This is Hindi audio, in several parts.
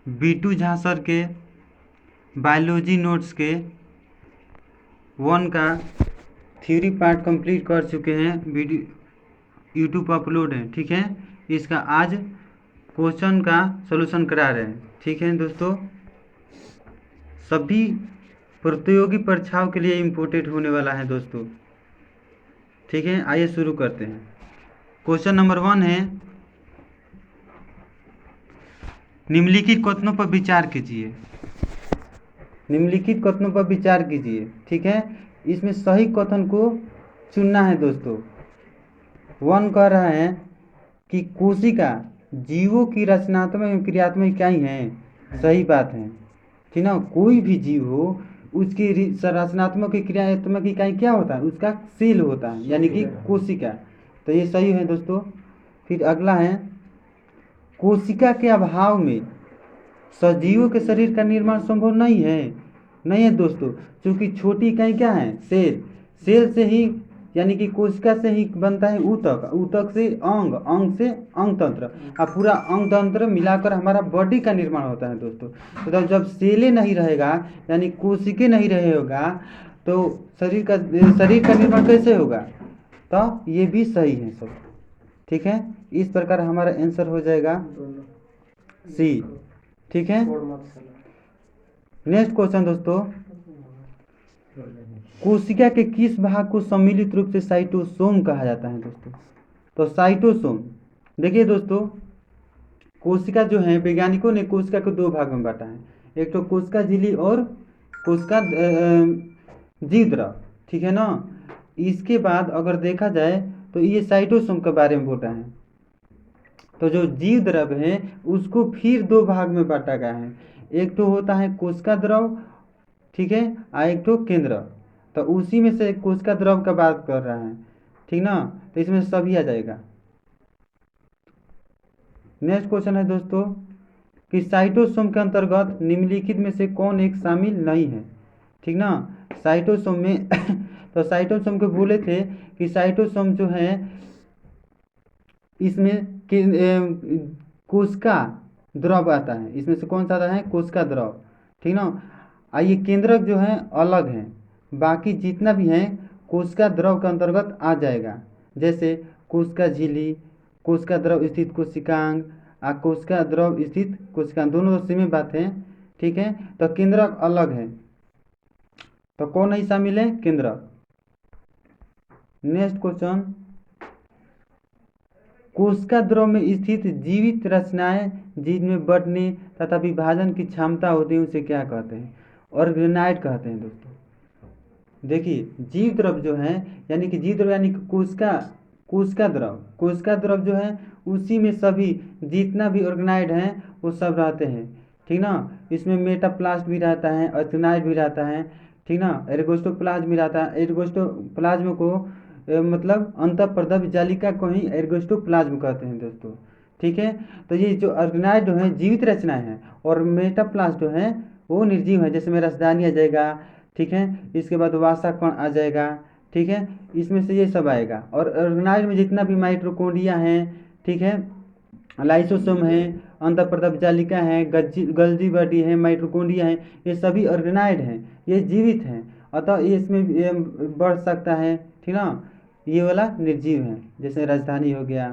बीटू झा सर के बायोलॉजी नोट्स के 1 का थ्योरी पार्ट कंप्लीट कर चुके हैं, वीडियो यूट्यूब पर अपलोड है। ठीक है, इसका आज क्वेश्चन का सलूशन करा रहे हैं। ठीक है दोस्तों, सभी प्रतियोगी परीक्षाओं के लिए इम्पोर्टेंट होने वाला है दोस्तों। ठीक है, आइए शुरू करते हैं। क्वेश्चन नंबर 1 है, निम्नलिखित कथनों पर विचार कीजिए। निम्नलिखित कथनों पर विचार कीजिए। ठीक है, इसमें सही कथन को चुनना है दोस्तों। 1 कह रहा है कि कोशिका जीवों की रचनात्मक एवं क्रियात्मक इकाई है। सही बात है, ठीक ना। कोई भी जीव हो उसकी रचनात्मक क्रियात्मक इकाई क्या होता है? उसका सेल होता है, यानी कि कोशिका। तो ये सही है दोस्तों। फिर अगला है, कोशिका के अभाव में सजीवों के शरीर का निर्माण संभव नहीं है। नहीं है दोस्तों, क्योंकि छोटी इकाई क्या है? सेल। सेल से ही यानी कि कोशिका से ही बनता है ऊतक, ऊतक से अंग, अंग से अंग तंत्र, और पूरा अंग तंत्र मिलाकर हमारा बॉडी का निर्माण होता है दोस्तों। तो जब सेले नहीं रहेगा यानी कोशिके नहीं रहेगा तो शरीर का निर्माण कैसे होगा? तो ये भी सही है सब। ठीक है, इस प्रकार हमारा आंसर हो जाएगा सी। ठीक है, नेक्स्ट क्वेश्चन दोस्तों, कोशिका के किस भाग को सम्मिलित रूप से साइटोसोम कहा जाता है दोस्तों? तो साइटोसोम, देखिए दोस्तों, कोशिका जो है, वैज्ञानिकों ने कोशिका को 2 भाग में बांटा है, एक तो कोशिका झिल्ली और कोशिका जीवद्रव। ठीक है ना। इसके बाद अगर देखा जाए तो ये साइटोसोम के बारे में बोलता है। तो जो जीव द्रव है उसको फिर 2 भाग में बांटा गया है, एक तो होता है कोशिका द्रव, ठीक है, और एक तो केंद्र। तो उसी में से कोशिका द्रव का बात कर रहा है, ठीक ना। तो इसमें सभी आ जाएगा। नेक्स्ट क्वेश्चन है दोस्तों कि साइटोसोम के अंतर्गत निम्नलिखित में से कौन एक शामिल नहीं है? ठीक ना। साइटोसोम में तो साइटोसोम को बोले थे कि साइटोसोम जो है इसमें कोशिका द्रव आता है, इसमें से कौन सा आता है? कोशिका द्रव। ठीक ना। आइए, केंद्रक जो है अलग है, बाकी जितना भी है कोशिका द्रव के अंतर्गत आ जाएगा। जैसे कोशिका झिल्ली, कोशिका द्रव स्थित कोशिकांग, कोशिका द्रव स्थित कोशिकांग, दोनों सेम बात है। ठीक है, तो केंद्रक अलग है, तो कौन नहीं शामिल है? केंद्रक। नेक्स्ट क्वेश्चन, कोशिका द्रव में स्थित जीवित रचनाएं जिनमें बढ़ने तथा विभाजन की क्षमता होती है उसे क्या कहते हैं? ऑर्गेनाइड कहते हैं दोस्तों। देखिए, जीव द्रव जो है यानी कि जीव द्रव यानी कि कोशिका द्रव जो है उसी में सभी जितना भी ऑर्गेनाइड हैं वो सब रहते हैं। ठीक ना। इसमें मेटाप्लास्ट भी रहता है, ऑर्गेनाइड भी रहता है, ठीक ना। एर्गोस्टोप्लाज्म भी रहता है। एर्गोस्टोप्लाज्म को मतलब अंतःप्रदव्य जालिका को ही एर्गोस्टोप्लाज्म कहते हैं दोस्तों। ठीक है, तो ये जो ऑर्गेनाइड जो है जीवित रचनाएं हैं, और मेटाप्लास्ट जो है वो निर्जीव है, जैसे में रसदानी आ जाएगा, ठीक है, इसके बाद वासा कण आ जाएगा, ठीक है, इसमें से ये सब आएगा। और ऑर्गेनाइड में जितना भी माइटोकॉन्ड्रिया है, ठीक है, लाइसोसोम है, अंतःप्रदव्य जालिका है, गल्जी बॉडी है, माइटोकॉन्ड्रिया है, ये सभी ऑर्गेनाइड हैं, ये जीवित हैं, अतः ये इसमें बढ़ सकता है, ठीक ना। ये वाला निर्जीव है, जैसे राजधानी हो गया।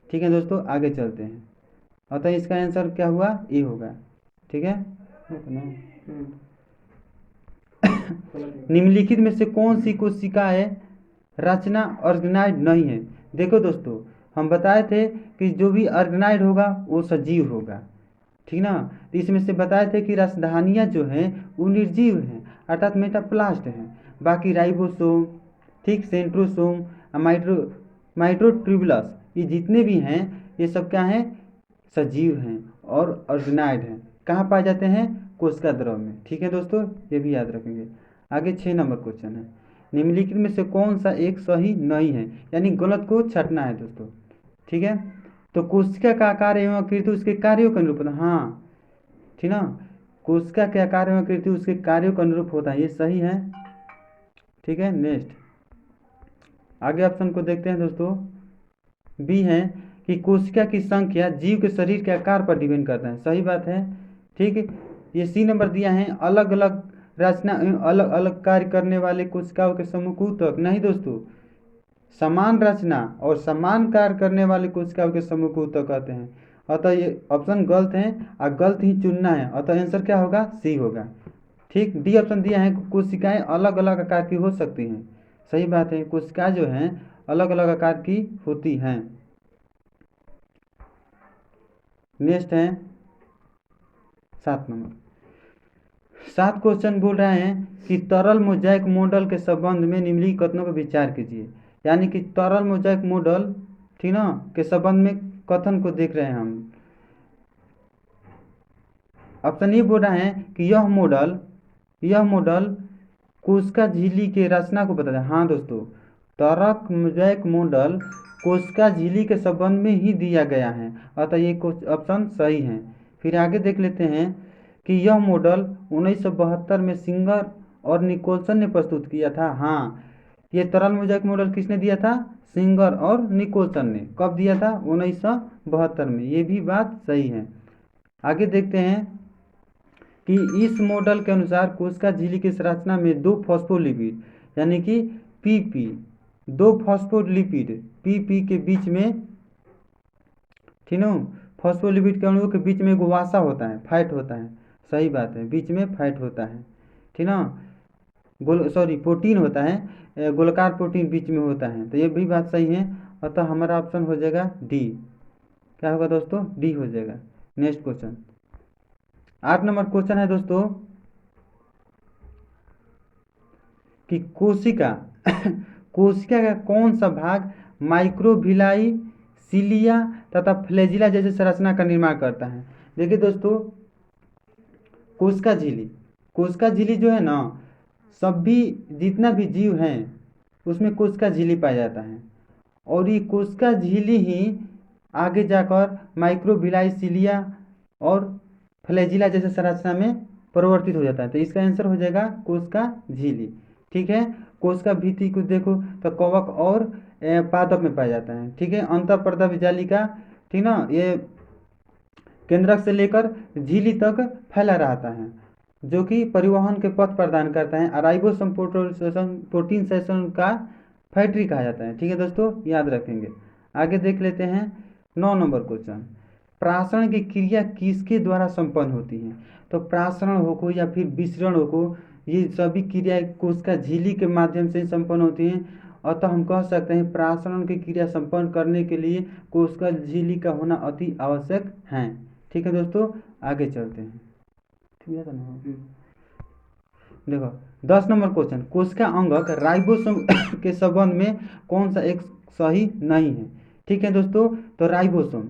ठीक है दोस्तों, आगे चलते हैं। अतः इसका आंसर क्या हुआ? ए होगा। ठीक है, निम्नलिखित में से कौन सी कोशिकाएं रचना ऑर्गेनाइड नहीं है? देखो दोस्तों, हम बताए थे कि जो भी ऑर्गेनाइड होगा वो सजीव होगा, ठीक ना। तो इसमें से बताए थे कि राजधानियाँ जो हैं वो निर्जीव हैं, अर्थात मेटाप्लास्ट हैं। बाकी राइबोसोम, ठीक, सेंट्रोसोम, माइक्रोट्यूबुलस, ये जितने भी हैं ये सब क्या हैं? सजीव हैं और ऑर्गेनाइड हैं। कहाँ पाए जाते हैं? कोशिका द्रव में। ठीक है दोस्तों, ये भी याद रखेंगे। आगे 6 नंबर क्वेश्चन है, निम्नलिखित में से कौन सा एक सही नहीं है, यानी गलत को छटना है दोस्तों। ठीक है, तो कोशिका का आकार एवं आकृति उसके कार्यों के अनुरूप, हाँ, ठीक ना, कोशिका के आकार एवं आकृति उसके कार्यों के अनुरूप होता है, ये सही है। ठीक है, नेक्स्ट आगे ऑप्शन को देखते हैं दोस्तों। बी है कि कोशिका की संख्या जीव के शरीर के आकार पर डिपेंड करता है। सही बात है, ठीक है। ये सी नंबर दिया है, अलग अलग रचना अलग अलग कार्य करने वाले कोशिकाओं के समूह को ऊतक। नहीं दोस्तों, समान रचना और समान कार्य करने वाले कोशिकाओं के समूह को ऊतक कहते हैं। अतः ये ऑप्शन गलत है और गलत ही चुनना है। अतः आंसर क्या होगा? सी होगा। ठीक। डी ऑप्शन दिया है, कोशिकाएं अलग अलग आकार की हो सकती हैं। सही बात है, कोशिकाएं जो हैं अलग अलग आकार की होती हैं। नेक्स्ट है 7 नंबर। 7 क्वेश्चन बोल रहे हैं कि तरल मोजाइक मॉडल के संबंध में निम्नलिखित कथनों पर विचार कीजिए। यानी कि तरल मोजाइक मॉडल, ठीक ना, के संबंध में कथन को देख रहे हैं हम। ऑप्शन ए बोल रहे हैं कि यह मॉडल कोशिका झिल्ली के रचना को बताता है। हाँ दोस्तों, तरल मोजाइक मॉडल कोशिका झिल्ली के संबंध में ही दिया गया है। अतः ये ऑप्शन सही है। फिर आगे देख लेते हैं कि यह मॉडल 1972 में सिंगर और निकोलसन ने प्रस्तुत किया था। हाँ, ये तरल मोजाइक मॉडल किसने दिया था? सिंगर और निकोलसन ने। कब दिया था? 1972 में। ये भी बात सही है। आगे देखते हैं कि इस मॉडल के अनुसार कोशिका झिल्ली की संरचना में 2 फॉस्फोलिपिड यानी कि पीपी, 2 फॉस्फोलिपिड पीपी के बीच में, ठीक ना, फॉस्फोलिपिड के अणुओं के बीच में एक वासा होता है, फैट होता है। सही बात है, बीच में फैट होता है, ठीक ना, प्रोटीन होता है, गोलाकार प्रोटीन बीच में होता है। तो ये भी बात सही है। अतः हमारा ऑप्शन हो जाएगा डी। क्या होगा दोस्तों? डी हो जाएगा। नेक्स्ट क्वेश्चन 8 नंबर क्वेश्चन है दोस्तों कि कोशिका कोशिका का कौन सा भाग माइक्रोविलाई, सिलिया तथा फ्लैजिला जैसे संरचना का निर्माण करता है। देखिए दोस्तों, कोशिका झिल्ली जो है ना, सभी जितना भी जीव हैं उसमें कोशिका झिल्ली पाया जाता है। और ये कोशिका झिल्ली ही आगे जाकर माइक्रोविलाई, सिलिया और फ्लैजिला जैसे संरचना में परिवर्तित हो जाता है। तो इसका आंसर हो जाएगा कोशिका झिल्ली। ठीक है। कोशिका भित्ति को देखो तो कवक और पादप में पाया जाता है। ठीक है। अंतःपर्दा विजालिका, ठीक ना, ये केंद्रक से लेकर झिल्ली तक फैला रहता है, जो कि परिवहन के पथ प्रदान करता है। राइबोसोम प्रोटीन सेशन का फैक्ट्री कहा जाता है। ठीक है दोस्तों, याद रखेंगे। आगे देख लेते हैं 9 नंबर क्वेश्चन। प्रासरण की क्रिया किसके द्वारा संपन्न होती है। तो प्रासरण हो को या फिर विसरण हो को, ये सभी क्रियाएं कोशिका झिल्ली के माध्यम से संपन्न होती हैं। अतः हम कह सकते हैं प्रासरण की क्रिया संपन्न करने के लिए कोशिका झिल्ली का होना अति आवश्यक है। ठीक है दोस्तों, आगे चलते हैं। ठीक है ना, देखो 10 नंबर क्वेश्चन। कोशिका अंगक राइबोसोम के संबंध में कौन सा एक सही नहीं है। ठीक है दोस्तों, तो राइबोसोम,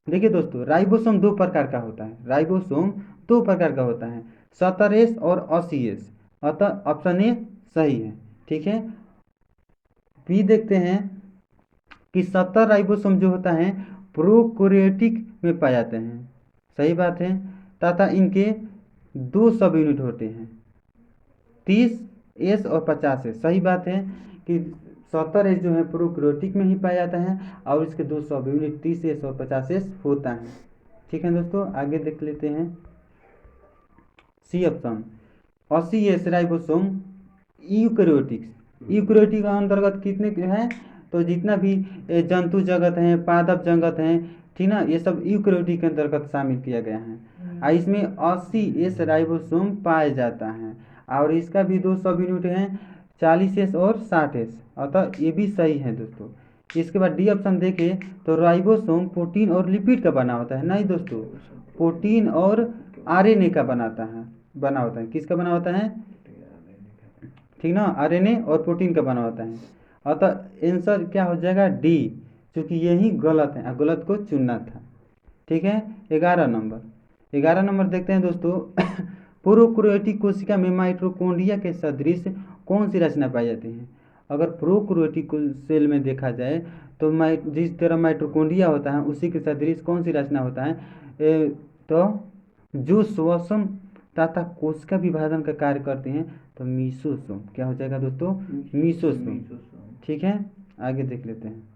देखिए दोस्तों, राइबोसोम 2 प्रकार का होता है। राइबोसोम 2 प्रकार का होता है, 70S और 80S। अतः ऑप्शन ए सही है। ठीक है। बी देखते हैं कि 70 राइबोसोम जो होता है प्रोकैरियोटिक में पाए जाते हैं। सही बात है। तथा इनके 2 सब यूनिट होते हैं, 30S और 50S। सही बात है कि 70S जो है प्रोकैरियोटिक में ही पाया जाता है और इसके 2 सब यूनिट 30S और 50S होता है। ठीक है दोस्तों, आगे देख लेते हैं C option. 80S ribosome eukaryotic अंतर्गत कितने हैं, तो जितना भी जंतु जगत हैं, पादप जगत हैं, ठीक ना, ये सब यूकैरियोटिक के अंतर्गत शामिल किया गया है। और इसमें 80S राइबोसोम पाया जाता है और इसका भी 2 सब यूनिट हैं, 40S और 60S। अतः ये भी सही है दोस्तों। इसके बाद डी ऑप्शन देखें तो राइबोसोम प्रोटीन और लिपिड का बना होता है। नहीं दोस्तों, प्रोटीन और RNA का बना होता है। किसका बना होता है, ठीक ना, RNA और प्रोटीन का बना होता है। अतः आंसर क्या हो जाएगा? डी, क्योंकि यही गलत है, गलत को चुनना था। ठीक है। 11 नंबर देखते हैं दोस्तों। प्रोकैरियोटिक कोशिका में माइटोकॉन्ड्रिया के सदृश कौन सी रचना पाई जाती है। अगर प्रोकैरियोटिक सेल में देखा जाए तो जिस तरह माइटोकॉन्ड्रिया होता है उसी के सदृश कौन सी रचना होता है, तो जो श्वसन तथा कोशिका विभाजन का कार्य करते हैं, तो मीसोसोम। क्या हो जाएगा दोस्तों? मीसोसोम। ठीक है। आगे देख लेते हैं।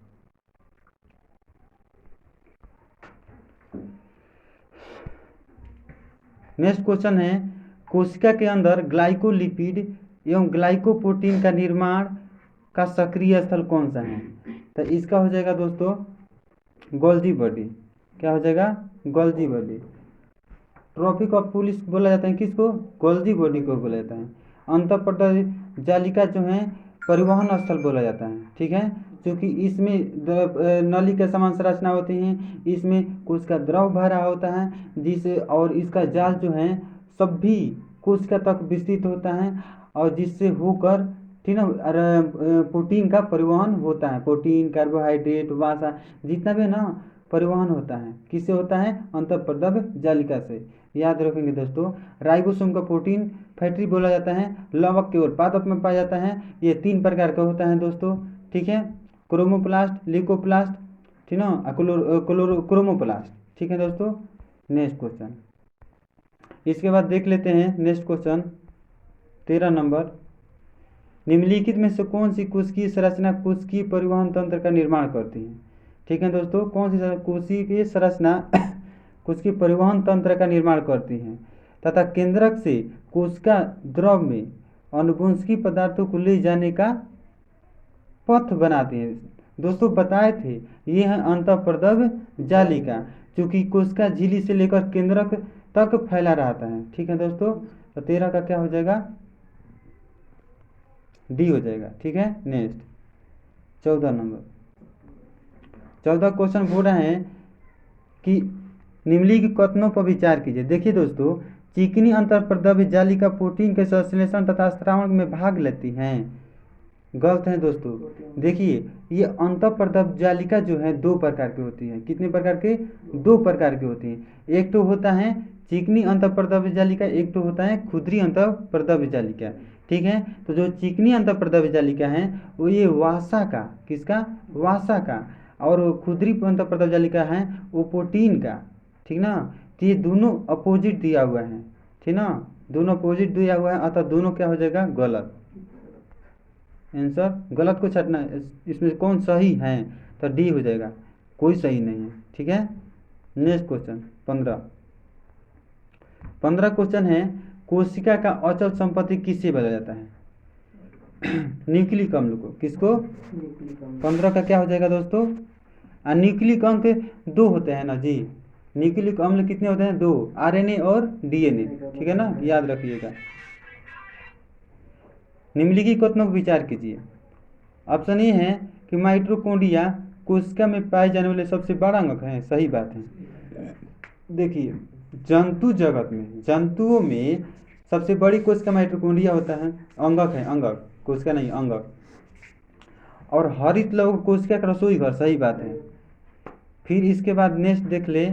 नेक्स्ट क्वेश्चन है, कोशिका के अंदर ग्लाइकोलिपिड एवं ग्लाइकोप्रोटीन का निर्माण का सक्रिय स्थल कौन सा है? तो इसका हो जाएगा दोस्तों गोल्जी बॉडी। क्या हो जाएगा? Golgi body. Traffic of police बोला जाता है किसको? गोल्जी बॉडी को बोला जाता है। अंतःपटल जालिका जो है परिवहन स्थल बोला जाता है, ठीक है, क्योंकि इसमें नली के समान संरचना होती है, इसमें कोशिका द्रव भरा होता है जिससे, और इसका जाल जो है सभी कोशिका तक विस्तृत होता है और जिससे होकर, ठीक ना, प्रोटीन का परिवहन होता है। प्रोटीन, कार्बोहाइड्रेट, वसा जितना भी है ना परिवहन होता है, किससे होता है? अंतःपटल जालिका से। याद रखेंगे दोस्तों। राइबोसोम का प्रोटीन फैक्ट्री बोला जाता है, लवक केवल पादप में पाया जाता है। ये 3 प्रकार का होता है दोस्तों, ठीक है, क्रोमोप्लास्ट, ल्यूकोप्लास्ट, ठीक ना, क्रोमोप्लास्ट, ठीक है दोस्तों। नेक्स्ट क्वेश्चन, इसके बाद देख लेते हैं नेक्स्ट क्वेश्चन 13 नंबर। निम्नलिखित में से कौन सी कोशिकीय संरचना कोशिकीय परिवहन तंत्र का निर्माण करती है? ठीक है दोस्तों, कौन सी कोशिकीय संरचना कोशिकीय परिवहन तंत्र का निर्माण करती है तथा केंद्रक से कोशिका द्रव में अनुवंशिकी पदार्थों को ले जाने का पथ बनाती है? दोस्तों बताए थे ये है अंतःपटल जालिका, क्योंकि कोशिका झिल्ली से लेकर केंद्रक तक फैला रहता है, ठीक है दोस्तों। तो 13 का क्या हो जाएगा? डी हो जाएगा, ठीक है। Next 14 number. 14 क्वेश्चन बोल रहे हैं कि निम्नलिखित कथनों पर विचार कीजिए। देखिए दोस्तों, चिकनी अंतःपटल जालिका प्रोटीन के संश्लेषण तथा स्त्रावण में भाग लेती हैं। गलत है दोस्तों। देखिए ये अंतःपटल जालिका जो है 2 प्रकार की होती है। कितने प्रकार के? 2 प्रकार की होती है। एक तो होता है चिकनी अंतःपटल जालिका, एक तो होता है खुरदरी अंतःपटल जालिका, ठीक है। तो जो चिकनी अंतःपटल जालिका है वो ये वासा का, किसका? वासा का, और खुरदरी अंतःपटल जालिका है वो प्रोटीन का, ठीक ना। तो ये दोनों अपोजिट दिया हुआ है, ठीक ना, दोनों अपोजिट दिया हुआ है, अतः दोनों क्या हो जाएगा? गलत। आंसर गलत को छटना, इसमें कौन सही है? तो डी हो जाएगा, कोई सही नहीं है, ठीक है। नेक्स्ट क्वेश्चन 15 क्वेश्चन है, कोशिका का अचल संपत्ति किससे बदला जाता है? न्यूक्लिक अम्ल को। किसको? 15 का क्या हो जाएगा दोस्तों? न्यूक्लिक अम्ल 2 होते हैं ना जी। न्यूक्लिक अम्ल कितने होते हैं? 2, आरएनए और डीएनए, ठीक है ना, याद रखिएगा। निम्नलिखित कथनों पर विचार कीजिए। ऑप्शन ए है कि माइटोकॉन्ड्रिया कोशिका में पाए जाने वाले सबसे बड़ा अंग है। सही बात है। देखिए जंतु जगत में, जंतुओं में सबसे बड़ी कोशिका माइटोकॉन्ड्रिया होता है, अंगक है, अंगक, कोशिका नहीं, अंगक। और हरित लवक कोशिका का रसोई घर। सही बात है। फिर इसके बाद नेक्स्ट देख ले,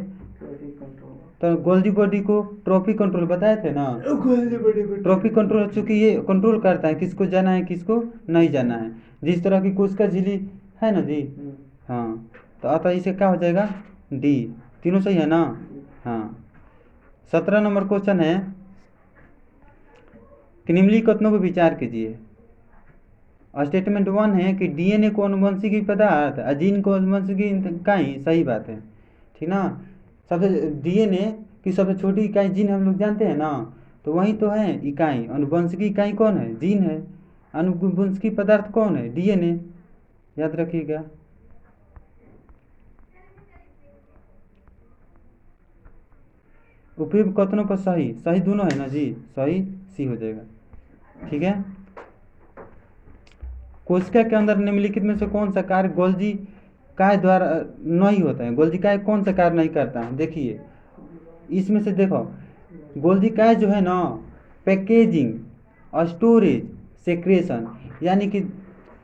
तो गोल्जी बॉडी को ट्रॉफी कंट्रोल बताए थे ना, ट्रॉफी कंट्रोल, चूंकि ये कंट्रोल करता है किसको जाना है किसको नहीं जाना है, जिस तरह की कोशिका झिल्ली है ना जी। हाँ, तो अतः इसे क्या हो जाएगा? डी। तीनों सही है ना? हाँ। 17 नंबर क्वेश्चन है कि निम्नलिखित कथनों पर विचार कीजिए। स्टेटमेंट 1 है कि डीएनए को अनुवंशिकी पदार्थ, जीन को अनुवंशिकी इकाई। सही बात है, ठीक ना। सबसे डीएनए की सबसे छोटी इकाई जीन हम लोग जानते हैं ना, तो वही तो है इकाई। अनुवंशिकी इकाई कौन है? जीन है। अनुवंशिकी पदार्थ कौन है? डीएनए, याद रखिएगा। उपयुक्त कथनों पर सही, सही दोनों है ना जी, सही सी हो जाएगा, ठीक है। कोशिका के अंदर निम्नलिखित में से कौन सा कार्य गोल्जी काय द्वारा नहीं होता है? गोल्जी काय कौन सा कार्य नहीं करता है? देखिए इसमें से देखो, गोल्जी काय जो है ना पैकेजिंग, स्टोरेज, सेक्रेशन, यानी कि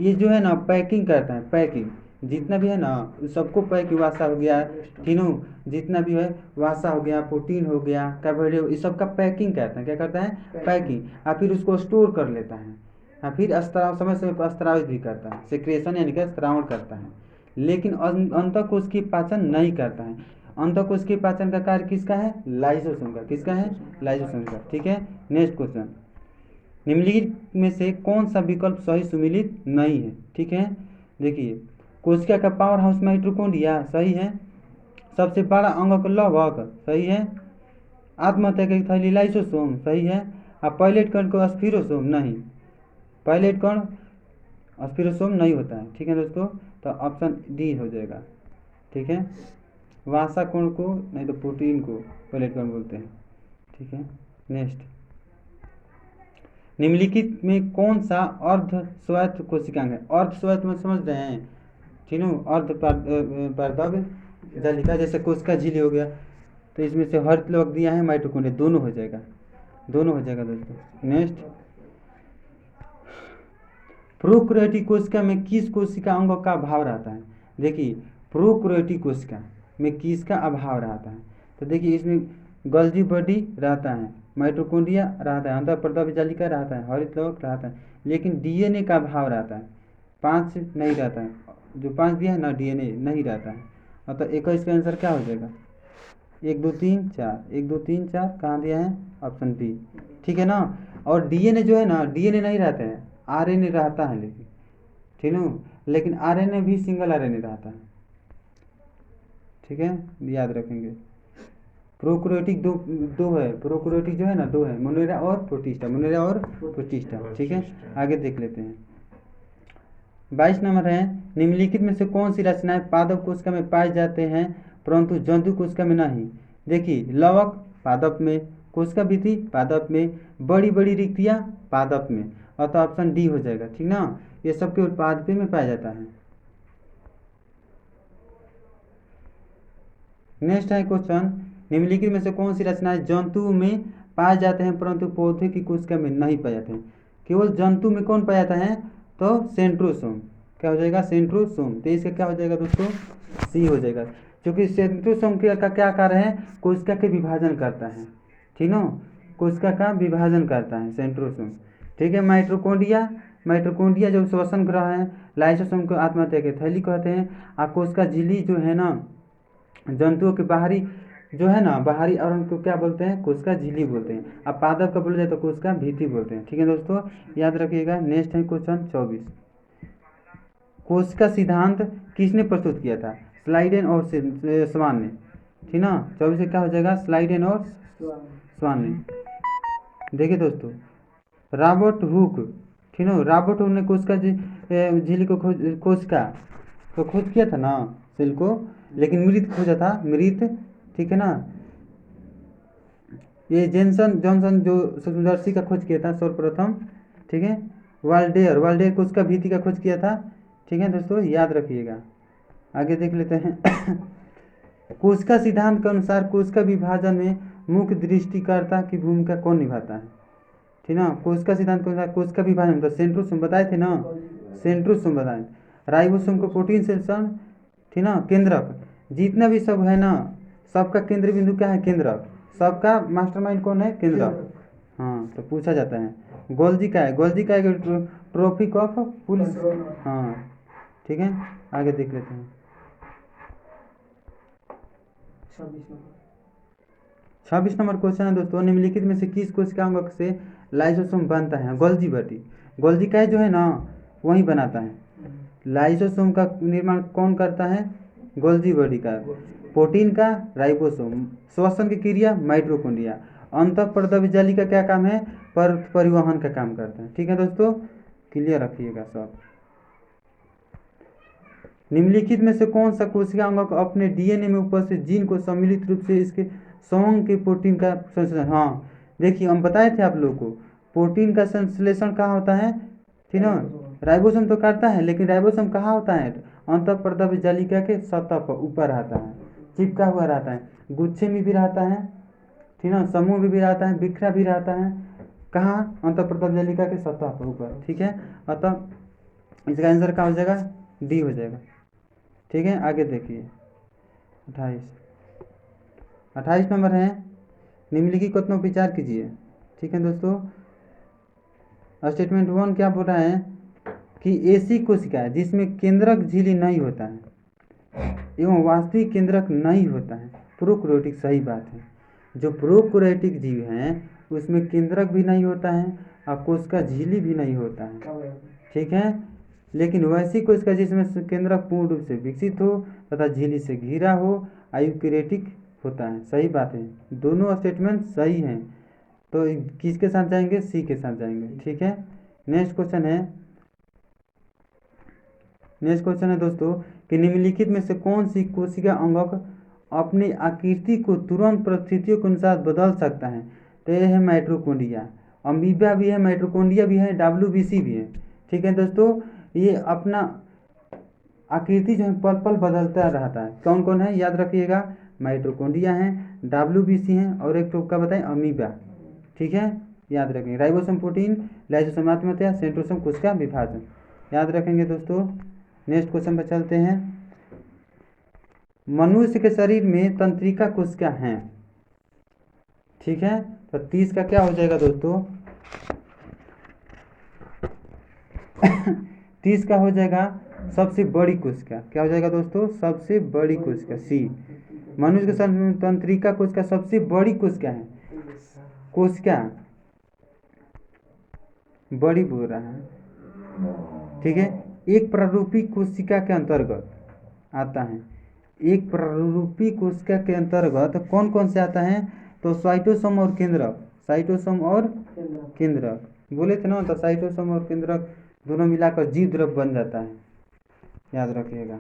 ये जो है ना पैकिंग करता है, पैकिंग जितना भी है ना सबको पैक, वासा हो गया, तीनों जितना भी है, वासा हो गया, प्रोटीन हो गया, कार्बोहाइड्रेट, इस सब का पैकिंग करता है। क्या करता है? पैकिंग। और फिर उसको स्टोर कर लेता है, और फिर समय समय पर स्त्रावित भी करता है, सेक्रेशन यानी कि स्त्रावण करता है। लेकिन अंतःकोश की पाचन नहीं करता है। अंतःकोश की पाचन का कार्य किसका है? लाइसोसोम का। किसका है? लाइसोसोम का, ठीक है। नेक्स्ट क्वेश्चन, निम्नलिखित में से कौन सा विकल्प सही सुमिलित नहीं है? ठीक है, देखिए कोशिका का पावर हाउस माइटोकॉन्ड्रिया। सही है। सबसे बड़ा अंग लवक। सही है। आत्महत्या की थैली लाइसोसोम सही है। अब पायलट कण को स्फीरोसोम नहीं, पायलट कण स्फीरोसोम नहीं होता है। ठीक है दोस्तों, तो ऑप्शन डी हो जाएगा। ठीक है, वासा कोण को नहीं तो प्रोटीन को पायलट कण बोलते हैं। ठीक है, नेक्स्ट, निम्नलिखित में कौन सा अर्ध स्वायत्त कोशिकांग है? अर्ध स्वायत्त में समझ रहे हैं तीनों, अर्ध पारदव जालिका, जैसे कोशिका झिल्ली हो गया, तो इसमें से हरित लोक दिया है माइटोकॉन्ड्रिया, दोनों हो जाएगा, दोनों हो जाएगा दोस्तों। नेक्स्ट, प्रोकैरियोटिक कोशिका में किस कोशिका अंग का अभाव रहता है? देखिए प्रोकैरियोटिक कोशिका में किसका अभाव रहता है? तो देखिए इसमें गोल्जी बॉडी रहता है, माइटोकॉन्ड्रिया रहता है, अंतःपर्दव जालिका रहता है, हरित लवक रहता है, लेकिन डीएनए का अभाव रहता है, 5 नहीं रहता है, जो 5 दिया है ना डीएनए नहीं रहता है। मतलब 21 का आंसर क्या हो जाएगा? 1 2 3 4, 1 2 3 4 कहाँ दिया है? Option B. ठीक है ना। और डीएनए जो है ना, डीएनए नहीं रहते हैं, आरएनए रहता है, लेकिन ठीक है, लेकिन आरएनए भी सिंगल आरएनए रहता है। ठीक है, याद रखेंगे। प्रोकैरियोटिक दो है, प्रोकैरियोटिक जो है ना 2 है, मोनेरा और प्रोटिस्टा, मोनेरा और प्रोटिस्टा। ठीक है, आगे देख लेते हैं। 22 नंबर है, निम्नलिखित में से कौन सी रचनाएं पादप कोशिका में पाए जाते हैं परंतु जंतु कोशिका में नहीं? देखिए लवक पादप में, कोशिका भित्ति पादप में, बड़ी बड़ी रिक्तियां पादप में, और तो ऑप्शन डी हो जाएगा। ठीक ना, ये सब केवल पादप में पाया जाता है। नेक्स्ट है क्वेश्चन, निम्नलिखित में से कौन सी रचनाएं जंतु में पाए जाते हैं परंतु पौधे की कोशिका में नहीं पाए जाते हैं? केवल जंतु में कौन पाया जाता है? तो सेंट्रोसोम। क्या हो जाएगा? सेंट्रोसोम। तो इसका क्या हो जाएगा दोस्तों? सी हो जाएगा, क्योंकि सेंट्रोसोम का क्या कार्य है? कोशिका के विभाजन करता है। ठीक ना, कोशिका का विभाजन करता है सेंट्रोसोम। ठीक है, माइटोकॉन्ड्रिया, माइटोकॉन्ड्रिया जो श्वसन ग्रह है, लाइसोसोम को आत्महत्या के थैली कहते हैं। और कोशिका झिल्ली जो है ना, जंतुओं के बाहरी जो है ना, बाहरी आवरण को क्या बोलते हैं? कोशिका झिल्ली बोलते हैं। अब पादप का बोला जाए तो कोशिका भित्ति बोलते हैं। ठीक है दोस्तों, याद रखिएगा। नेक्स्ट है क्वेश्चन 24, कोशिका सिद्धांत किसने प्रस्तुत किया था? स्लाइडेन और स्वान ने। ठीक ना, 24 से क्या हो जाएगा? स्लाइडेन और स्वान ने। देखिए दोस्तों, रॉबर्ट हुक, ठीक ना, रॉबर्ट हुक ने कोशिका झिल्ली को कोशिका तो खोज किया था ना, सेल को, लेकिन मृत खोजा था, मृत। ठीक है ना, ये जॉनसन जो सूक्ष्मदर्शी का खोज किया था सर्वप्रथम। ठीक है, वाल्डेयर कोशिका भित्ति का खोज किया था। ठीक है दोस्तों, याद रखिएगा। आगे देख लेते हैं। कोशिका सिद्धांत के अनुसार कोशिका विभाजन में मुख्य दृष्टिकर्ता की भूमिका कौन निभाता है? ठीक ना, कोशिका सिद्धांत के अनुसार कोशिका विभाजन तो सेंट्रोसोम बताए थे ना, सेंट्रोसोम बताए, राइबोसोम को प्रोटीन सेल्सन। ठीक ना, केंद्रक, जितना भी सब है ना, सबका केंद्र बिंदु क्या है? केंद्रक। सबका मास्टरमाइंड कौन है? केंद्रक। हाँ, तो पूछा जाता है। गोल्जी का है, गोल्जी का है ट्रॉफिक ऑफ पुलिस। हाँ ठीक है, आगे देख लेते हैं। 26 नंबर क्वेश्चन है दोस्तों, निम्नलिखित में से किस कोशिकांग से लाइसोसोम बनता है? गोल्जी बॉडी, गोल्जी का जो है ना वही बनाता है। लाइसोसोम का निर्माण कौन करता है? गोल्जी बॉडी का। प्रोटीन का राइबोसोम। श्वसन की क्रिया माइटोकॉन्ड्रिया। अंतःपर्दव जालिका का क्या काम है? परिवहन का काम करता है। ठीक है दोस्तों, क्लियर रखिएगा सब। निम्नलिखित में से कौन सा कोशिका अंग अपने डीएनए में उपस्थित जीन को सम्मिलित रूप से इसके सॉन्ग के प्रोटीन का संश्लेषण? हाँ देखिए, हम बताए थे आप लोग को, प्रोटीन का संश्लेषण कहाँ होता है? ठीक ना, राइबोसोम तो करता है, लेकिन राइबोसोम कहाँ होता है? अंतःपर्दव जालिका के सतह पर ऊपर रहता है, चिपका हुआ रहता है, गुच्छे में भी रहता है, ठीक ना, समूह में भी रहता है, बिखरा भी रहता है। कहाँ? अंतःपर्दव जालिका के सतह पर ऊपर। ठीक है, अतः इसका आंसर क्या हो जाएगा? डी हो जाएगा। ठीक है, आगे देखिए 28 नंबर है, निम्नलिखित कथनों पर विचार कीजिए। ठीक है दोस्तों, स्टेटमेंट 1 क्या बोल रहा है कि ऐसी कोशिका है जिसमें केंद्रक झिल्ली नहीं होता है एवं वास्तविक केंद्रक नहीं होता है, प्रोकैरियोटिक। सही बात है, जो प्रोकैरियोटिक जीव हैं उसमें केंद्रक भी नहीं होता है और कोशिका झिल्ली भी नहीं होता है। ठीक है, लेकिन वैसी कोशिका जिसमें केंद्रक पूर्ण रूप से विकसित हो तथा झिल्ली से घिरा हो यूकैरियोटिक होता है। सही बात है, दोनों स्टेटमेंट सही हैं। तो किसके साथ जाएंगे? सी के साथ जाएंगे। ठीक है, नेक्स्ट क्वेश्चन है दोस्तों कि निम्नलिखित में से कौन सी कोशिका अंगक अपनी आकृति को तुरंत परिस्थितियों के अनुसार बदल सकता है? तो यह है माइटोकॉन्ड्रिया। अमीबा भी है, माइटोकॉन्ड्रिया भी है, WBC भी है। ठीक है दोस्तों, ये अपना आकृति जो है पल पल बदलता रहता है। कौन कौन है याद रखिएगा? माइटोकॉन्ड्रिया है, WBC है, और एक तो क्या बताएं? अमीबा। ठीक है, याद रखेंगे। राइबोसोम प्रोटीन, लाइसोसोम आत्महत्या, सेंट्रोसोम कोशिका विभाजन, याद रखेंगे दोस्तों। नेक्स्ट क्वेश्चन पर चलते हैं। मनुष्य के शरीर में तंत्रिका कोशिका हैं। ठीक है, तो 30 का क्या हो जाएगा दोस्तों? 30 का हो जाएगा सबसे बड़ी कोशिका। क्या हो जाएगा दोस्तों? सबसे बड़ी कोशिका, सी। मनुष्य के शरीर में तंत्रिका कोशिका सबसे बड़ी कोशिका है। कोशिका बड़ी बोल रहा है। ठीक है, एक प्रारूपी कोशिका के अंतर्गत आता है। एक प्रारूपी कोशिका के अंतर्गत कौन कौन से आता है? तो साइटोसोम और केंद्रक। साइटोसोम और केंद्रक बोले थे ना, तो साइटोसोम और केंद्रक दोनों मिलाकर जीव द्रव्य बन जाता है, याद रखिएगा।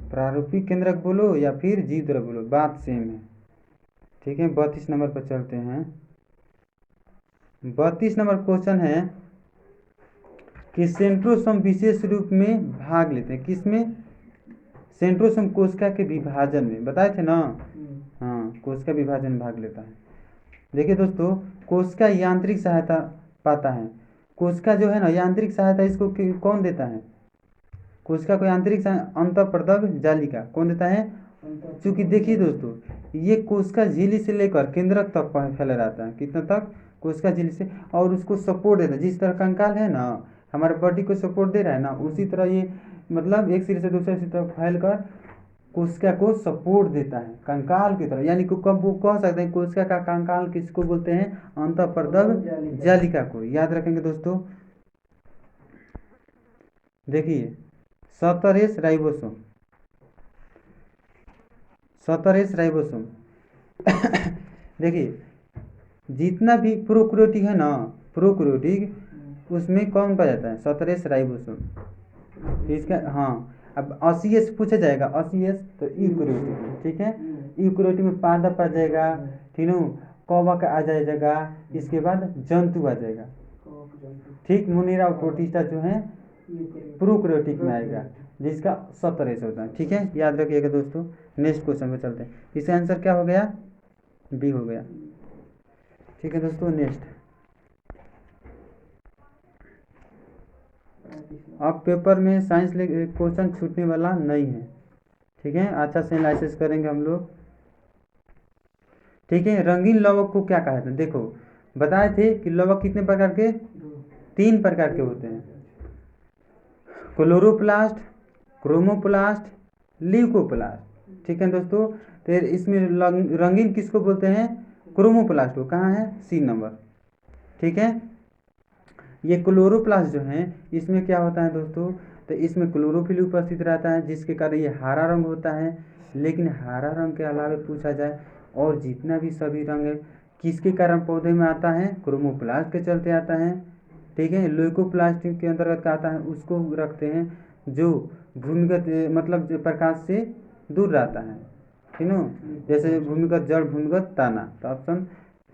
प्रारूपिक केंद्रक बोलो या फिर जीव द्रव्य बोलो, बात सेम है। ठीक है, 32 नंबर पर चलते हैं। 32 नंबर क्वेश्चन है कि सेंट्रोसोम विशेष रूप में भाग लेते हैं। किसमें? सेंट्रोसोम कोशिका के विभाजन में, बताए थे ना। हाँ, कोशिका विभाजन में भाग लेता है। देखिए दोस्तों, कोशिका यांत्रिक सहायता पाता है। कोशिका जो है ना, यांत्रिक सहायता इसको कौन देता है? कोशिका को यांत्रिक अंतःप्रदग जालिका कौन देता है? क्योंकि देखिए दोस्तों, ये कोशिका झिल्ली से लेकर केंद्रक तक फैला रहता है। कितना तक? कोशिका झिल्ली से, और उसको सपोर्ट देता है। जिस तरह कंकाल है ना, हमारे बॉडी को सपोर्ट दे रहा है ना, उसी तरह ये मतलब एक सिरे से दूसरे सिरे तक फैलकर कोशिका को सपोर्ट देता है, कंकाल की तरह। यानी कब वो कह सकते हैं कोशिका का कंकाल किसको बोलते हैं? अंतःप्रदग जालिका को, याद रखेंगे दोस्तों। देखिए, 17S राइबोसोम, 17S राइबोसोम देखिए, जितना भी प्रोकैरियोटिक है ना, प्रोकैरियोटिक, उसमें कौन पाया जाता है? 17S ribosome. इसका हाँ, अब 80S पूछा जाएगा, 80S तो यूकैरियोटिक। ठीक है, यूकैरियोटिक में पादप आ जाएगा, ठीक है, कवक आ जाएगा, इसके बाद जंतु आ जाएगा। ठीक, मुनीरा और प्रोटिस्टा जो है प्रोकैरियोटिक में आएगा, जिसका 17S होता है। ठीक है, याद रखिएगा दोस्तों। नेक्स्ट क्वेश्चन पे चलते हैं। इसका आंसर क्या हो गया? बी हो गया। ठीक है दोस्तों, नेक्स्ट। अब पेपर में साइंस क्वेश्चन छूटने वाला नहीं है। ठीक है, अच्छा से एनालिसिस करेंगे हम लोग। ठीक है, रंगीन लवक को क्या कहा था? देखो, बताए थे कि लवक कितने प्रकार के? 3 प्रकार के होते हैं। Chloroplast, chromoplast, leucoplast. ठीक है दोस्तों, तो इसमें रंगीन किसको बोलते हैं? क्रोमोप्लास्ट को। कहाँ है? C number. ठीक है, ये क्लोरोप्लास्ट जो है, इसमें क्या होता है दोस्तों? तो इसमें क्लोरोफिल उपस्थित रहता है, जिसके कारण ये हरा रंग होता है। लेकिन हरा रंग के अलावा पूछा जाए और जितना भी सभी रंग है, किसके कारण पौधे में आता है? क्रोमोप्लास्ट के चलते आता है। ठीक है, ल्यूकोप्लास्ट के अंतर्गत का आता है, उसको रखते हैं जो भूमिगत मतलब प्रकाश से दूर रहता है। ठीक है, जैसे भूमिगत जड़, भूमिगत तना। तो ऑप्शन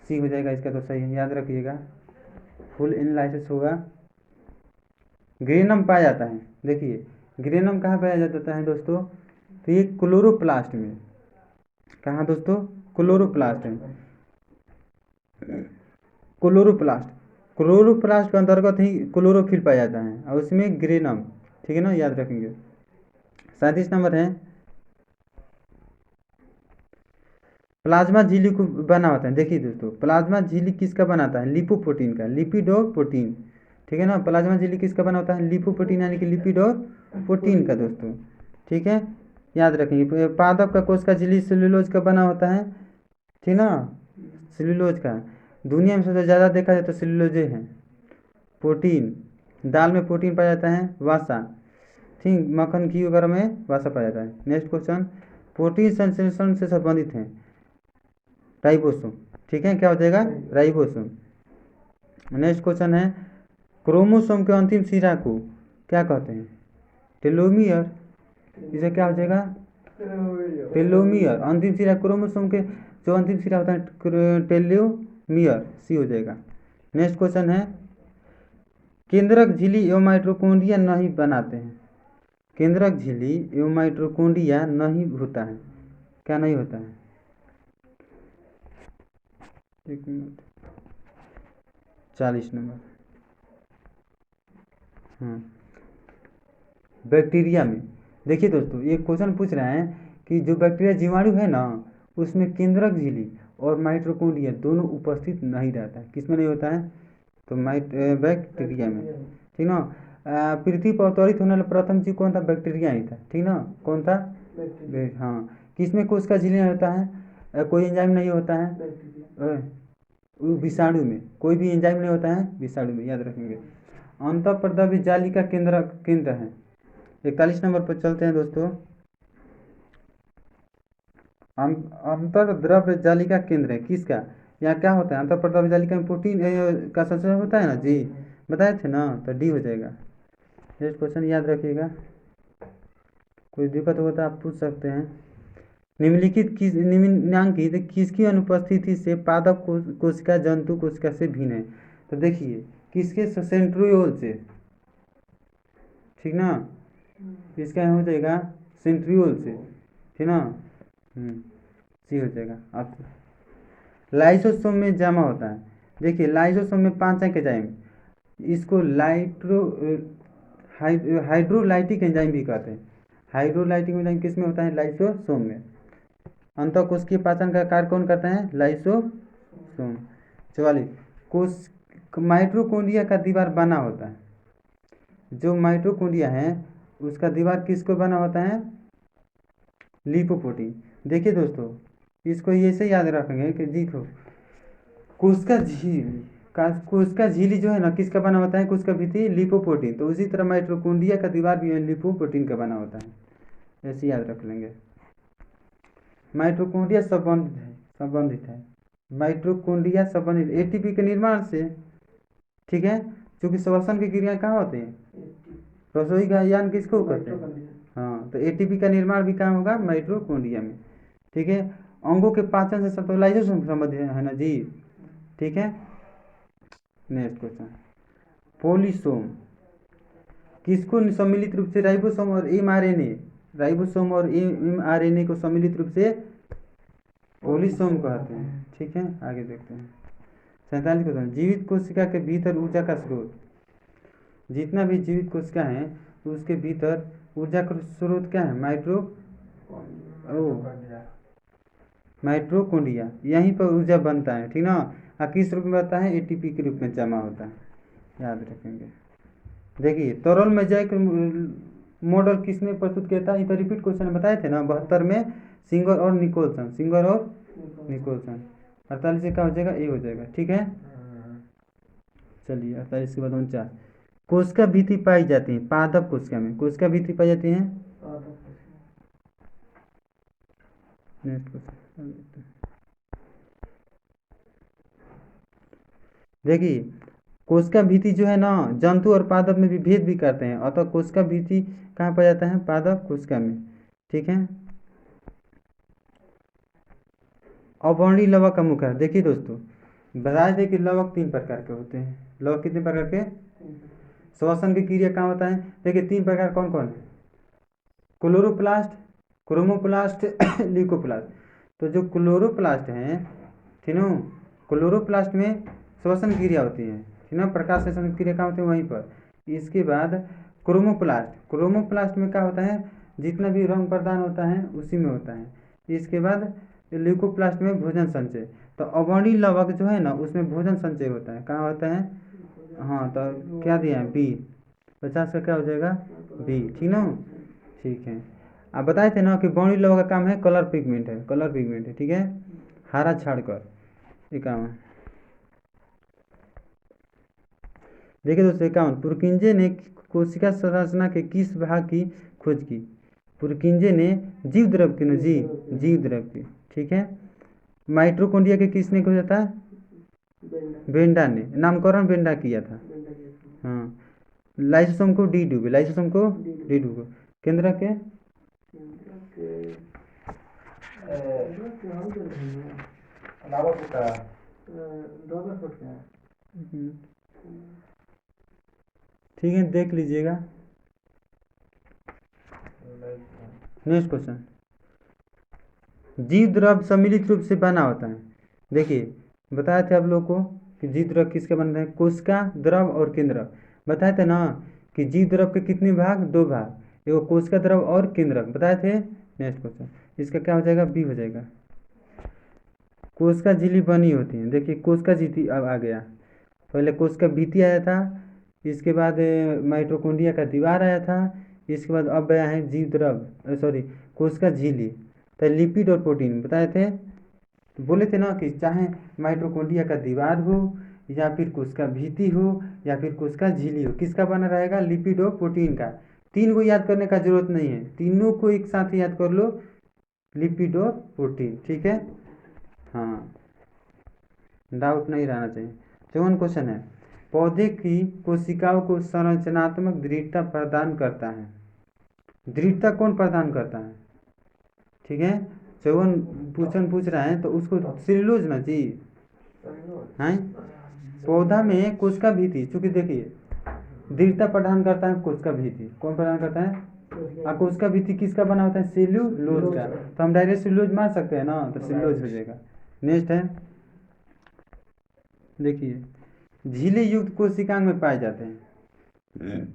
सी हो जाएगा इसका, तो सही है, याद रखिएगा। फुल एनालिसिस होगा। ग्रेनम पाया जाता है। देखिए, ग्रेनम कहाँ पाया जाता है दोस्तों? तो ये क्लोरोप्लास्ट में। कहाँ दोस्तों? क्लोरोप्लास्ट में। क्लोरोप्लास्ट के अंतर्गत ही क्लोरोफिल पाया जाता है, और उसमें ग्रेनम। ठीक है ना, याद रखेंगे। 37 नंबर है, प्लाज्मा झिल्ली को बना होता है। देखिए दोस्तों, प्लाज्मा झिल्ली किसका बनाता है? लिपोप्रोटीन का, लिपिड और प्रोटीन। ठीक है ना, प्लाज्मा झिल्ली किसका बना होता है? लिपोप्रोटीन, यानी कि लिपिड और प्रोटीन का दोस्तों। ठीक है, याद रखेंगे। पादप का कोशिका झिल्ली सेल्यूलोज का बना होता है। ठीक ना, सेल्यूलोज का। दुनिया में सबसे ज़्यादा देखा जाए तो सेल्यूलोज है। प्रोटीन, दाल में प्रोटीन पाया जाता है, वसा। ठीक, मक्खन घी वगैरह में वसा पाया जाता है। नेक्स्ट क्वेश्चन, प्रोटीन संश्लेषण से संबंधित हैं, राइबोसोम। ठीक है, क्या हो जाएगा, राइबोसोम। नेक्स्ट क्वेश्चन है, क्रोमोसोम के अंतिम सिरा को क्या कहते हैं, टेलोमियर। इसे क्या हो जाएगा, टेलोमियर। अंतिम सिरा क्रोमोसोम के जो अंतिम सिरा होता है टेलोमियर, सी हो जाएगा। नेक्स्ट क्वेश्चन है, केंद्रक झिल्ली एवं माइटोकॉन्ड्रिया नहीं बनाते हैं, केंद्रक झिल्ली एवं माइटोकॉन्ड्रिया नहीं होता है, क्या नहीं होता है, एक मिनट, 40 नंबर। हाँ, बैक्टीरिया में देखिए दोस्तों, ये क्वेश्चन पूछ रहे हैं कि जो बैक्टीरिया जीवाणु है ना, उसमें केंद्रक झिल्ली और माइटोकॉन्ड्रिया दोनों उपस्थित नहीं रहता है। किसमें नहीं होता है, तो बैक्टीरिया में। ठीक ना। पृथ्वी पर अवतरित होने वाला प्रथम जीव कौन था, बैक्टीरिया ही था। ठीक ना, कौन था, हाँ। किसमें कोशिका झिल्ली नहीं होता है, कोई एंजाइम नहीं होता है, विषाणु में कोई भी एंजाइम नहीं होता है, विषाणु में, याद रखेंगे। अंतःप्रद्रव्य जाली का केंद्र है। 41 नंबर पर चलते हैं दोस्तों। अंतर्द्रव्य जालिका केंद्र है किसका, यहाँ क्या होता है, अंतःप्रद्रव्य जालिका में प्रोटीन का संश्लेषण होता है ना जी, बताए थे ना, तो डी हो जाएगा। नेक्स्ट क्वेश्चन याद रखिएगा, कोई दिक्कत हो तो आप पूछ सकते हैं। निम्नलिखित किसकी अनुपस्थिति से पादप कोशिका जंतु कोशिका से भिन्न है, तो देखिए किसके, सेंट्रियोल से। ठीक ना, इसका हो जाएगा सेंट्रियोल से। ठीक ना, सी हो जाएगा आप। लाइसोसोम में जमा होता है, देखिए लाइसोसोम में 5 अंक एंजाइम, इसको हाइड्रोलाइटिक एंजाइम भी कहते हैं। हाइड्रोलाइटिक एंजाइम किस में होता है, लाइसोसोम में। अंतःकोशिकीय पाचन का कार्य कौन करता है, लाइसोसोम। 44, कोश माइटोकॉन्ड्रिया का दीवार बना होता है, जो माइटोकॉन्ड्रिया है उसका दीवार किसको बना होता है, लिपोप्रोटीन। देखिए दोस्तों, इसको ऐसे याद रखेंगे कि देखो कोशिका झिल्ली जो है ना किसका बना होता है, कोशिका भित्ति लिपोप्रोटीन, तो उसी तरह माइटोकॉन्ड्रिया का दीवार भी लिपोप्रोटीन का बना होता है, ऐसे याद रख लेंगे। माइटोकॉन्ड्रिया संबंधित है, माइटोकॉन्ड्रिया संबंधित एटीपी के निर्माण से। ठीक है, क्योंकि श्वसन की क्रिया कहाँ होती है, रसोई का यान किसको कहते हैं, हाँ, तो एटीपी का निर्माण भी कहाँ होगा, माइटोकॉन्ड्रिया में। ठीक है, अंगों के पाचन से संबंधित है ना जी। ठीक है, नेक्स्ट क्वेश्चन, पोलिसोम किसको सम्मिलित रूप से राइबोसोम और एमआरएनए, राइबोसोम और एमआरएनए को सम्मिलित रूप से पोलिसोम कहते हैं। ठीक है, आगे देखते हैं। 47 क्वेश्चन, जीवित कोशिका के भीतर ऊर्जा का स्रोत, जितना भी जीवित कोशिका है उसके भीतर ऊर्जा का स्रोत क्या है, माइटोकॉन्ड्रिया, यहीं पर ऊर्जा बनता है। ठीक ना, किस रूप में बनता है, एटीपी के रूप में जमा होता है, याद रखेंगे। देखिए तरल में जैक मॉडल किसने प्रस्तुत किया था, ये तो रिपीट क्वेश्चन बताए थे ना 72 में, सिंगर और निकोलसन। 48 से क्या हो जाएगा, ए हो जाएगा। ठीक है, चलिए 48 के बाद 49, कोशिका भित्ति पाई जाती है पादप कोशिका में, कोशिका भित्ति पाई जाती है। नेक्स्ट क्वेश्चन देखिए, कोशिका भित्ति जो है ना जंतु और पादप में भी भेद भी करते हैं, अतः कोशिका भित्ति कहाँ पाया जाता है, पादप कोशिका में। ठीक है, अवर्णी लवक का मुख है। देखिए दोस्तों, बताया थे कि लवक 3 प्रकार के होते हैं, लवक कितने प्रकार के, श्वसन की क्रिया कहाँ होता है, देखिए 3 प्रकार कौन कौन है, क्लोरोप्लास्ट, क्रोमोप्लास्ट, ल्यूकोप्लास्ट। तो जो क्लोरोप्लास्ट हैं, ठीक ना, क्लोरोप्लास्ट में श्वसन क्रिया होती है, ठीक ना, प्रकाश संश्लेषण क्रिया कहाँ होती है, वहीं पर। इसके बाद क्रोमोप्लास्ट में क्या होता है, जितना भी रंग प्रदान होता है उसी में होता है। इसके बाद ल्यूकोप्लास्ट में भोजन संचय, तो अवर्णी लवक जो है ना उसमें भोजन संचय होता है, कहाँ होता है, हाँ, तो क्या दिया है, बी। 50 का क्या हो जाएगा, बी। ठीक ना, ठीक है। आप बताए थे ना कि अवर्णी लवक का काम है कलर पिगमेंट है, ठीक है, हरा छाड़कर। 51, देखिए दोस्तों 51, पुरकिंजे ने कोशिका संरचना के किस भाग की खोज की, पुरकिंजे ने जीव द्रव के नो जीव द्रव के, ठीक है। माइटोकॉन्ड्रिया के किसने खोजा था? बेंडा ने, नामकरण बेंडा किया था। हाँ, लाइसोसोम को डी डुबे, लाइसोसोम को डी डुबे। केंद्र के ठीक है, देख लीजिएगा। नेक्स्ट क्वेश्चन, जीव द्रव सम्मिलित रूप से बना होता है। देखिए बताए थे आप लोग को कि जीव द्रव किसके बनते हैं? कोशिका, द्रव और केंद्रक। बताए थे ना कि जीव द्रव के कितने भाग? 2 भाग, एगो कोशिका द्रव और केंद्रक, बताए थे। नेक्स्ट क्वेश्चन, इसका क्या हो जाएगा? बी हो जाएगा। कोशिका झिल्ली बनी होती है। देखिए कोशिका झिल्ली अब आ गया, पहले कोशिका भित्ति आया था, इसके बाद माइटोकॉन्ड्रिया का दीवार आया था, इसके बाद अब आया है जीव द्रव, सॉरी कोशिका झिल्ली। तो लिपिड और प्रोटीन बताए थे, बोले थे ना कि चाहे माइटोकॉन्ड्रिया का दीवार हो या फिर कोशिका भित्ति हो या फिर कोशिका झिल्ली हो, किसका बना रहेगा? लिपिड और प्रोटीन का। 3 को याद करने का जरूरत नहीं है, तीनों को एक साथ याद कर लो, लिपिड और प्रोटीन, ठीक है। हाँ, डाउट नहीं रहना चाहिए। 54 क्वेश्चन है, पौधे की कोशिकाओं को संरचनात्मक दृढ़ता प्रदान करता है। दृढ़ता कौन प्रदान करता है? ठीक है, 54 पूछ रहा है तो उसको सेल्यूलोज ना जी है। पौधा में कोशिका भित्ति, चूंकि देखिए दृढ़ता प्रदान करता है कोशिका भित्ति, कौन प्रदान करता है? कोशिका भित्ति किसका बना होता है? सेल्यूलोज का। तो हम डायरेक्ट सेल्यूलोज मार सकते हैं ना, तो सेल्यूलोज हो जाएगा। नेक्स्ट है, देखिए झिल्ली युक्त कोशिकांग में पाए जाते हैं।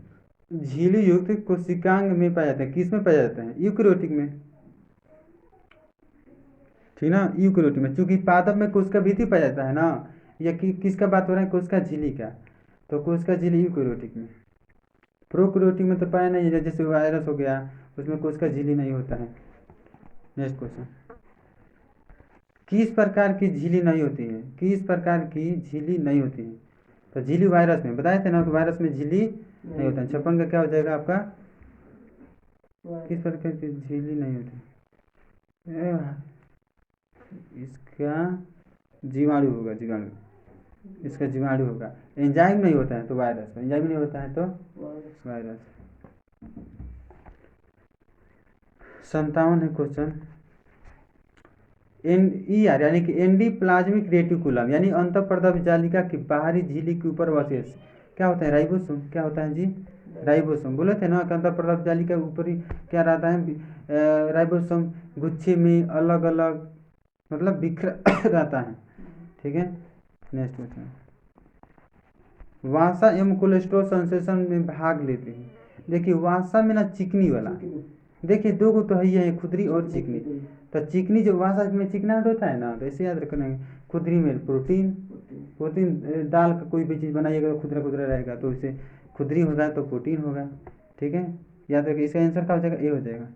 झिल्ली युक्त कोशिकांग में पाए जाते हैं, किस में पाए जाते हैं? यूकेरियोटिक में, ठीक ना, यूकेरियोटिक में। चूंकि पादप में कोशिका भित्ति पाया जाता है ना, या किसका बात हो रहा है? कोशिका झिल्ली का। तो कोशिका झिल्ली यूकेरियोटिक में, प्रोकैरियोटिक में तो पाया नहीं है, जैसे वायरस हो गया उसमें कोशिका झिल्ली नहीं होता है। नेक्स्ट क्वेश्चन, किस प्रकार की झिल्ली नहीं होती है? किस प्रकार की झिल्ली नहीं होती है? तो झिल्ली वायरस में, बताए थे ना कि वायरस में झिल्ली नहीं होता है। 56 का क्या हो जाएगा आपका? किस प्रकार की झिल्ली नहीं होती? इसका जीवाणु होगा, जीवाणु, इसका जीवाणु होगा। एंजाइम नहीं होता है तो वायरस, एंजाइम नहीं होता है तो वायरस। 57 है क्वेश्चन, NER यानी कि एंडोप्लाज्मिक रेटिकुलम यानी अंतःपर्दप जालिका की बाहरी झिल्ली के ऊपर अवशेष क्या होता है? राइबोसोम। क्या होता है जी? राइबोसोम। बोले थे ना कि अंतःपर्दप जालिका के ऊपर ही क्या रहता है? राइबोसोम गुच्छे में अलग अलग मतलब बिखरा रहता है, ठीक है। नेक्स्ट क्वेश्चन, वासा एवं कोलेस्ट्रॉल संश्लेषण में भाग लेते हैं। देखिए वासा में ना चिकनी वाला, देखिए 2 को तो है, खुदरी और चिकनी। तो चिकनी जो वासा में चिकना होता है ना, तो ऐसे याद रखना, खुदरी में प्रोटीन, प्रोटीन दाल का कोई भी चीज़ बनाइएगा तो खुदरा खुदरा रहेगा, तो इसे खुदरी होगा तो प्रोटीन होगा, ठीक है। याद रखिए, इसका आंसर क्या हो जाएगा? ए हो जाएगा।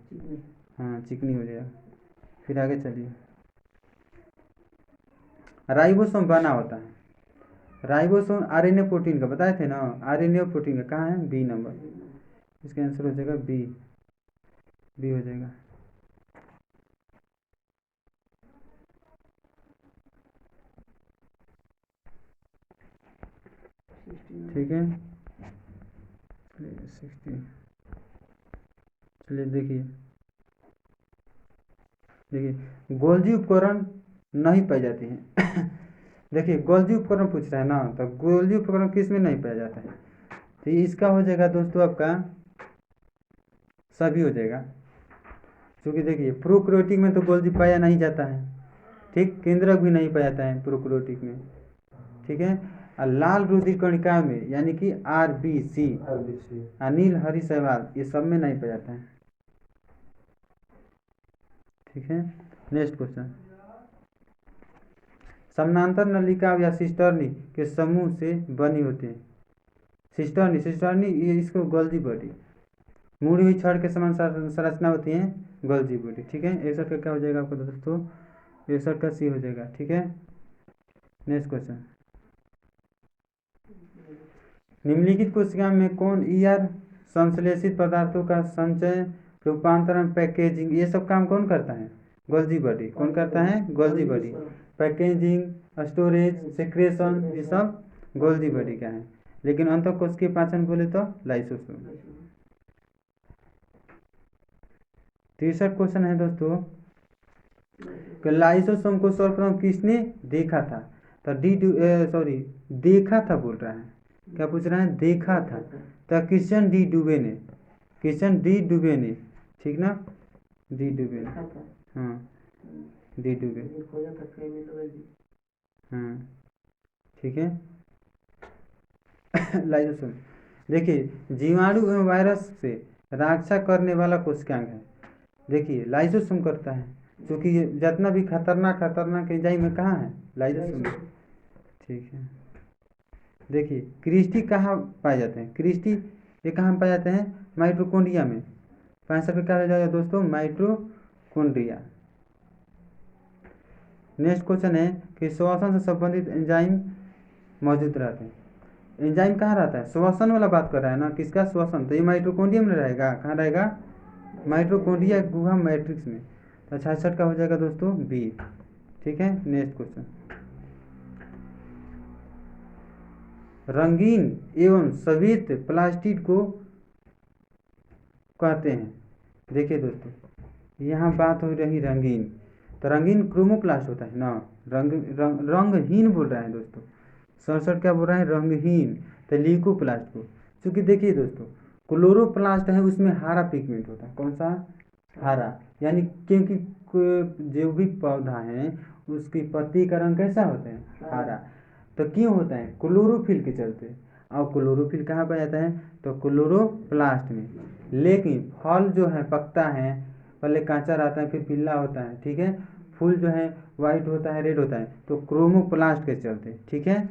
हाँ, चिकनी हो जाएगा। फिर आगे चलिए, राइबोसोम बना होता है। राइबोसोम RNA प्रोटीन का, बताए थे ना, RNA प्रोटीन का कहाँ है? बी नंबर, इसका आंसर हो जाएगा बी, बी हो जाएगा। ठीक है, 60। चलिए देखिए, देखिए गोल्जी उपकरण नहीं पाई जाती है। देखिए गोल्जी उपकरण पूछ रहा है ना, तो गोल्जी उपकरण किस में नहीं पाया जाता है? तो इसका हो जाएगा दोस्तों आपका सभी हो जाएगा, क्योंकि देखिए प्रोकैरियोटिक में तो गोल्जी पाया नहीं जाता है, ठीक। केंद्रक भी नहीं पाया जाता है प्रोकैरियोटिक में, ठीक है। और लाल रुधिर कणिका में यानी कि RBC, अनिल हरि सहवाल, ये सब में नहीं पाया जाता है, ठीक है। नेक्स्ट क्वेश्चन, समानांतर नलिका या सिस्टर्नी के समूह से बनी होती है। सिस्टर्नी, सिस्टर्नी ये इसको गोल्जी बॉडी, मुड़ी हुई छड़ के समान संरचना होती है, गोल्जी बॉडी, ठीक है। 61 का क्या हो जाएगा आपका दोस्तों? 61 का सी हो जाएगा, ठीक है। नेक्स्ट क्वेश्चन, निम्नलिखित कोशिका में कौन ER संश्लेषित पदार्थों का संचय रूपांतरण, पैकेजिंग, ये सब काम कौन करता है? Golgi body. कौन करता है? Golgi body. Packaging, storage, secretion, ये सब गोल्जी बॉडी का है। लेकिन अंतःकोशिकीय पाचन बोले तो लाइसोसोम। 63 क्वेश्चन है दोस्तों कि लाइसोसोम को सर्वप्रथम किसने देखा था? तो देखा था बोल रहा है। क्या पूछ रहा है? देखा था। तो क्रिश्चियन डी डुबे ने, क्रिश्चियन डी डुबे ने, ठीक ना? डी डुबे ने, हाँ डी डुबे, हाँ ठीक है। लाइसोसोम देखिए, जीवाणु एवं वायरस से रक्षा करने वाला कोशिकांग है। देखिए लाइसोसोम करता है, क्योंकि ये जितना भी खतरनाक एंजाइम में कहाँ है? लाइसोसोम। ठीक है। देखिए क्रिस्टी कहाँ पाए जाते हैं? क्रिस्टी ये कहाँ पाए जाते हैं? माइटोकॉन्ड्रिया में। 65 पे क्या हो जाएगा दोस्तों? माइटोकॉन्ड्रिया। नेक्स्ट क्वेश्चन है कि श्वसन से संबंधित एंजाइम मौजूद रहते हैं। एंजाइम कहाँ रहता है? श्वसन वाला बात कर रहा है ना, किसका श्वसन? तो ये माइटोकॉन्ड्रिया में रहेगा। कहाँ रहेगा? माइटोकॉन्ड्रिया गुहा मैट्रिक्स में। तो 66 का हो जाएगा दोस्तों बी। ठीक है। नेक्स्ट क्वेश्चन, रंगीन एवं श्वेत प्लास्टिड को कहते हैं। देखिए दोस्तों, यहाँ बात हो रही रंगीन, तो रंगीन क्रोमोप्लास्ट होता है ना। रंगहीन बोल रहा है दोस्तों। 67 क्या बोल रहा है? रंगहीन। तो ल्यूकोप्लास्ट को, क्योंकि देखिए दोस्तों क्लोरोप्लास्ट है उसमें हरा पिगमेंट होता है। कौन सा? हरा। यानी क्योंकि जो भी पौधा है उसकी पत्ती का रंग कैसा होता है? हरा। तो क्यों होता है? क्लोरोफिल के चलते। और क्लोरोफिल कहाँ पर जाता है? तो क्लोरोप्लास्ट में। लेकिन फल जो है पकता है, पहले कांचा रहता है फिर पीला होता है, ठीक है। फूल जो है वाइट होता है, रेड होता है, तो क्रोमोप्लास्ट के चलते, ठीक है।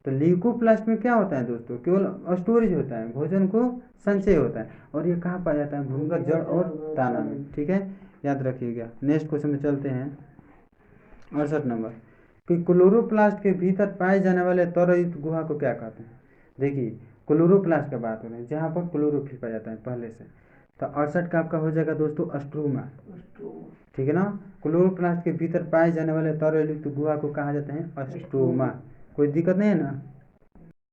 तो ल्यूकोप्लास्ट में क्या होता है दोस्तों? केवल स्टोरेज होता है, भोजन को संचय होता है। और ये कहाँ पाया जाता है? भूमिगत जड़ और दाना में, ठीक है। याद रखिएगा। नेक्स्ट क्वेश्चन में चलते हैं। 68 नंबर, कि क्लोरोप्लास्ट के भीतर पाए जाने वाले तरयुक्त गुहा को क्या कहते हैं? देखिए क्लोरोप्लास्ट का बात हो रही है, जहाँ पर क्लोरोफिल पाया जाता है पहले से। तो 68 का आपका हो जाएगा दोस्तों स्ट्रोमा। ठीक है ना। क्लोरोप्लास्ट के भीतर पाए जाने वाले तरयुक्त गुहा को कहा जाता है स्ट्रोमा। कोई दिक्कत नहीं है ना?